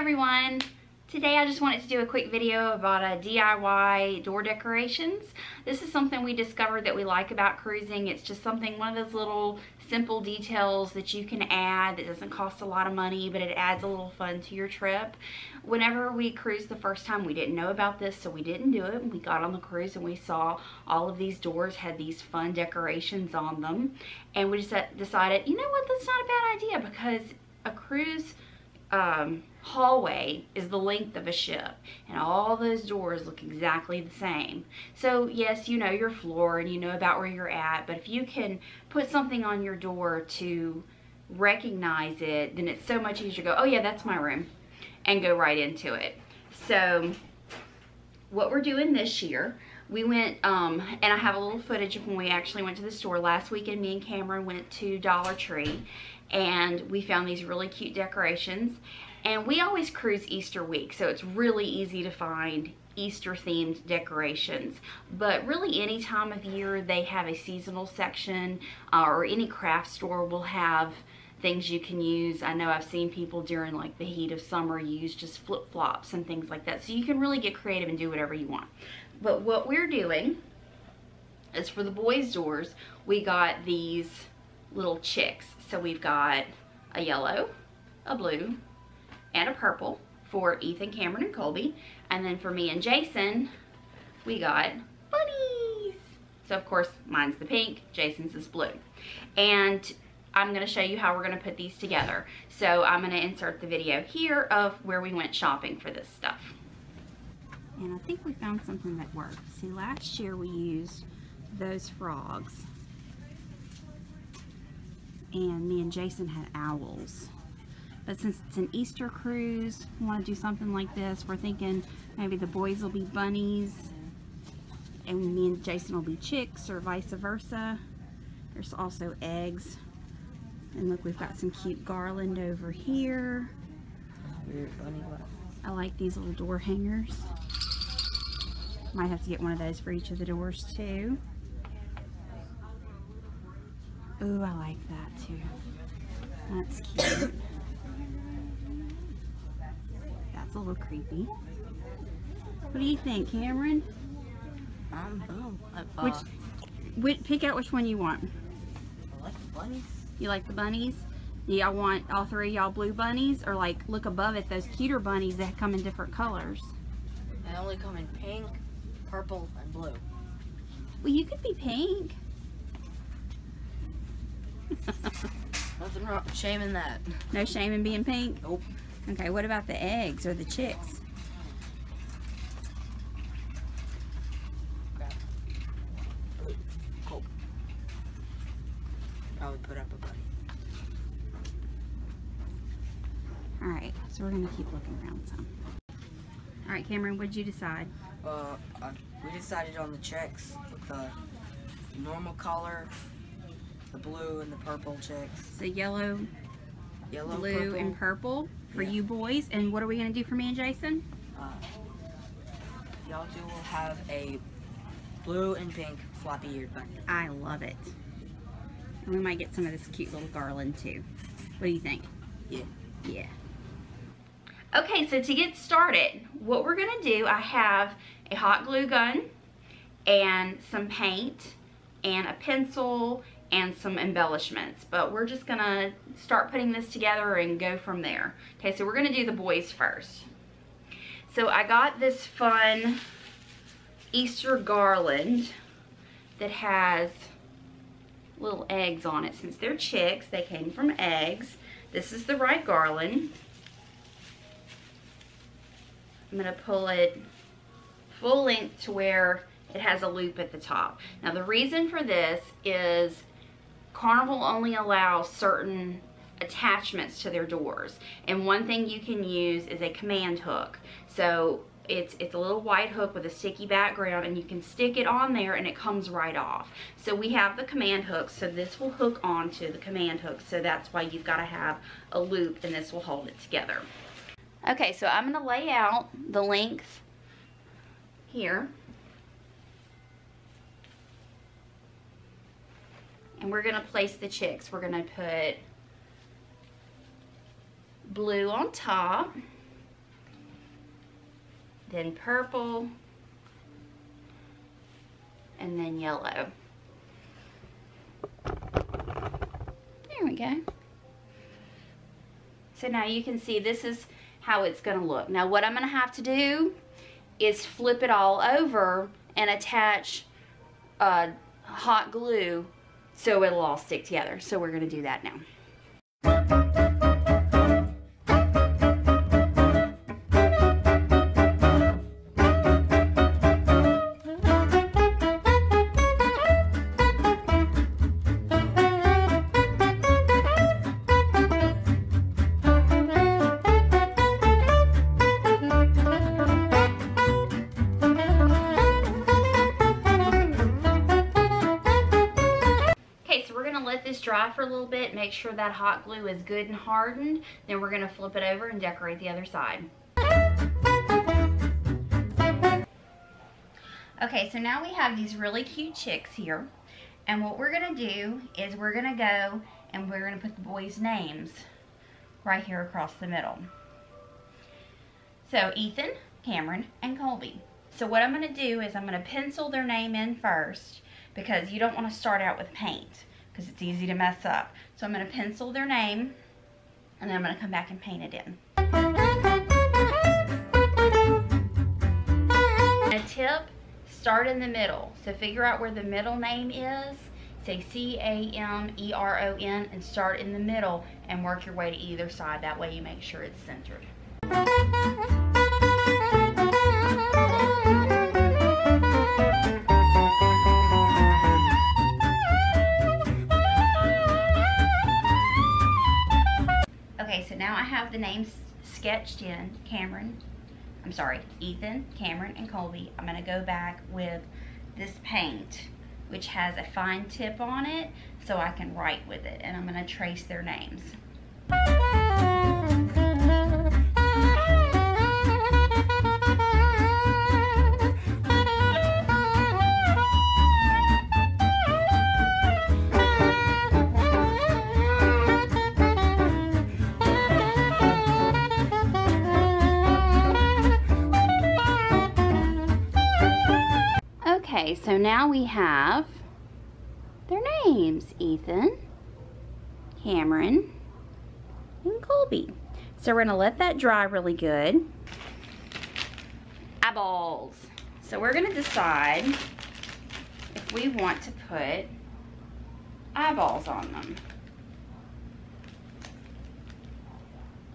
everyone. Today I just wanted to do a quick video about DIY door decorations. This is something we discovered that we like about cruising. It's just something, one of those little simple details that you can add that doesn't cost a lot of money, but it adds a little fun to your trip. Whenever we cruised the first time, we didn't know about this, so we didn't do it. We got on the cruise and we saw all of these doors had these fun decorations on them. And we just decided, you know what, that's not a bad idea, because a cruise hallway is the length of a ship, and all those doors look exactly the same. So yes, you know your floor and you know about where you're at, but if you can put something on your door to recognize it, then it's so much easier to go, oh yeah, that's my room, and go right into it. So what we're doing this year, we went, and I have a little footage of when we actually went to the store. Last weekend, me and Cameron went to Dollar Tree, and we found these really cute decorations. And we always cruise Easter week, so it's really easy to find Easter themed decorations. But really any time of year they have a seasonal section, or any craft store will have things you can use. I know I've seen people during like the heat of summer use just flip-flops and things like that. So you can really get creative and do whatever you want. But what we're doing is, for the boys' doors, we got these little chicks. So we've got a yellow, a blue, and a purple for Ethan, Cameron, and Colby. And then for me and Jason, we got bunnies. So of course, mine's the pink, Jason's is blue. And I'm gonna show you how we're gonna put these together. So I'm gonna insert the video here of where we went shopping for this stuff. And I think we found something that works. See, last year we used those frogs, and me and Jason had owls. But since it's an Easter cruise, we want to do something like this. We're thinking maybe the boys will be bunnies and me and Jason will be chicks, or vice versa. There's also eggs. And look, we've got some cute garland over here. I like these little door hangers. Might have to get one of those for each of the doors too. Ooh, I like that too. That's cute. That's a little creepy. What do you think, Cameron? Pick out which one you want. I like the bunnies. You like the bunnies? Y'all want all three of y'all blue bunnies? Or like, look above it, those cuter bunnies that come in different colors. They only come in pink, purple, and blue. Well, you could be pink. Nothing wrong, shame in that. No shame in being pink? Nope. Okay, what about the eggs or the chicks? Okay. Blue. Cool. Probably put up a bunny. Alright, so we're going to keep looking around some. Alright, Cameron, what did you decide? We decided on the chicks with the normal color, the blue and the purple chicks. So yellow, blue, purple, and purple for you boys. And what are we going to do for me and Jason? Y'all two will have a blue and pink floppy-eared bunny. I love it. And we might get some of this cute little garland too. What do you think? Yeah. Yeah. Okay, so to get started, what we're going to do, I have a hot glue gun and some paint and a pencil and some embellishments, but we're just gonna start putting this together and go from there. Okay, so we're gonna do the boys first. So I got this fun Easter garland that has little eggs on it. Since they're chicks, they came from eggs. This is the right garland. I'm gonna pull it full length to where it has a loop at the top. Now the reason for this is Carnival only allows certain attachments to their doors, and one thing you can use is a command hook. So it's a little white hook with a sticky background, and you can stick it on there and it comes right off. So we have the command hook, so this will hook onto the command hook, so that's why you've got to have a loop, and this will hold it together. Okay, so I'm going to lay out the length here. And we're going to place the chicks. We're going to put blue on top. then purple, and then yellow. There we go. So now you can see this is how it's going to look. Now what I'm going to have to do is flip it all over and attach hot glue so it'll all stick together. So we're going to do that now. Let this dry for a little bit, make sure that hot glue is good and hardened, then we're going to flip it over and decorate the other side. Okay, so now we have these really cute chicks here, and what we're going to do is we're going to go and we're going to put the boys' names right here across the middle. So Ethan, Cameron, and Colby. So what I'm going to do is I'm going to pencil their name in first, because you don't want to start out with paint, because it's easy to mess up. So I'm going to pencil their name, and then I'm going to come back and paint it in. A tip, start in the middle. So figure out where the middle name is, say C-A-M-E-R-O-N, and start in the middle and work your way to either side. That way you make sure it's centered. Okay, so now I have the names sketched in, Ethan, Cameron, and Colby. I'm going to go back with this paint, which has a fine tip on it, so I can write with it, and I'm going to trace their names. Okay, so now we have their names, Ethan, Cameron, and Colby. So we're gonna let that dry really good. Eyeballs. So we're gonna decide if we want to put eyeballs on them.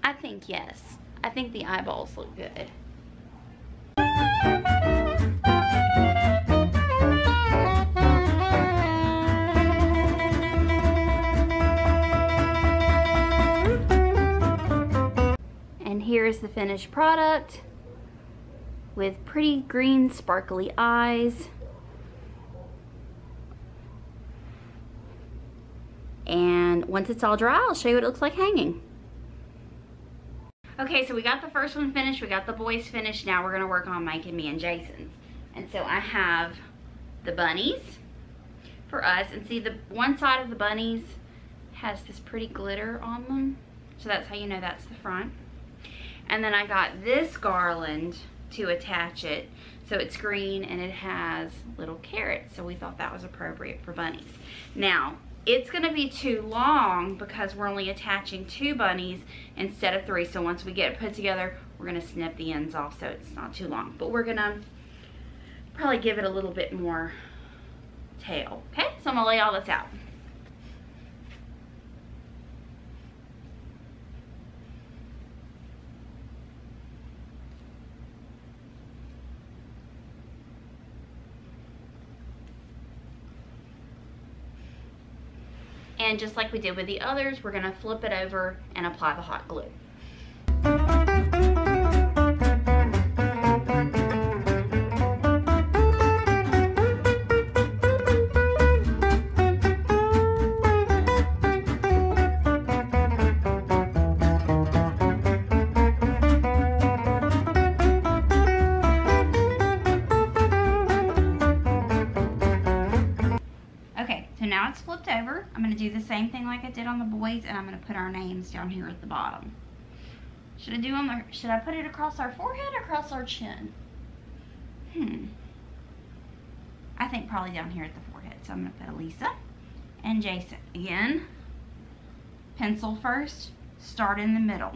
I think yes. I think the eyeballs look good. Here's the finished product with pretty green sparkly eyes. And once it's all dry, I'll show you what it looks like hanging. Okay, so we got the first one finished, we got the boys finished. Now we're gonna work on making me and Jason's. And so I have the bunnies for us, and see the one side of the bunnies has this pretty glitter on them. So that's how you know that's the front. And then I got this garland to attach it. So it's green and it has little carrots. So we thought that was appropriate for bunnies. Now, it's gonna be too long because we're only attaching 2 bunnies instead of 3. So once we get it put together, we're gonna snip the ends off so it's not too long. But we're gonna probably give it a little bit more tail. Okay, so I'm gonna lay all this out. And just like we did with the others, we're gonna flip it over and apply the hot glue. Now it's flipped over. I'm going to do the same thing like I did on the boys, and I'm going to put our names down here at the bottom. Should I put it across our forehead or across our chin? I think probably down here at the forehead. So I'm going to put Elisa and Jason. Again, pencil first, start in the middle.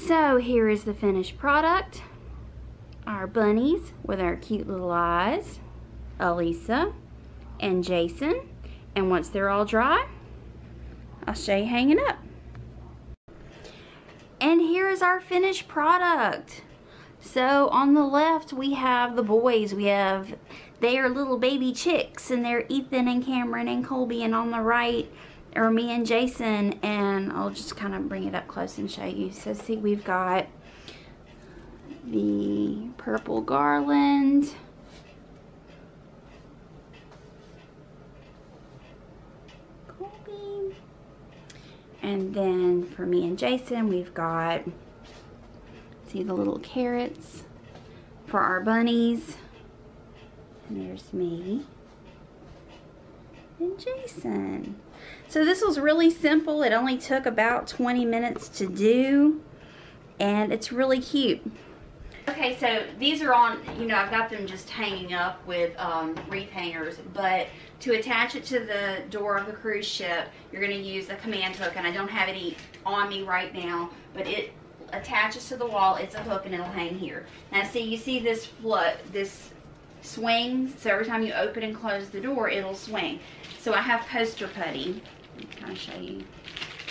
So here is the finished product. Our bunnies with our cute little eyes, Elisa and Jason. And once they're all dry, I'll show you hanging up. And here is our finished product. So on the left we have the boys. They are little baby chicks, and they're Ethan and Cameron and Colby, and on the right are me and Jason, and I'll just kind of bring it up close and show you. So see, we've got the purple garland, Colby, and then for me and Jason we've got, see, the little carrots for our bunnies, and there's me and Jason. So this was really simple. It only took about 20 minutes to do, and it's really cute. Okay, so these are on, you know, I've got them just hanging up with wreath hangers, but to attach it to the door of the cruise ship, you're going to use a command hook, and I don't have any on me right now, but it attaches to the wall. It's a hook, and it'll hang here. Now see, you see this this swings, so every time you open and close the door, it'll swing. So I have poster putty. Let me kind of show you.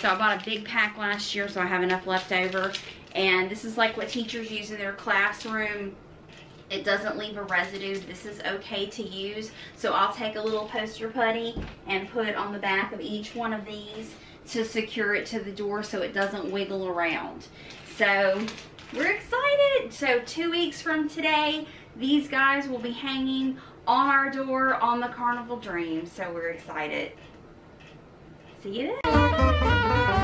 So I bought a big pack last year, so I have enough left over. And this is like what teachers use in their classroom. It doesn't leave a residue. This is okay to use. So I'll take a little poster putty and put it on the back of each one of these to secure it to the door so it doesn't wiggle around. So we're excited. So 2 weeks from today, these guys will be hanging on our door on the Carnival Dream. So we're excited. See you then.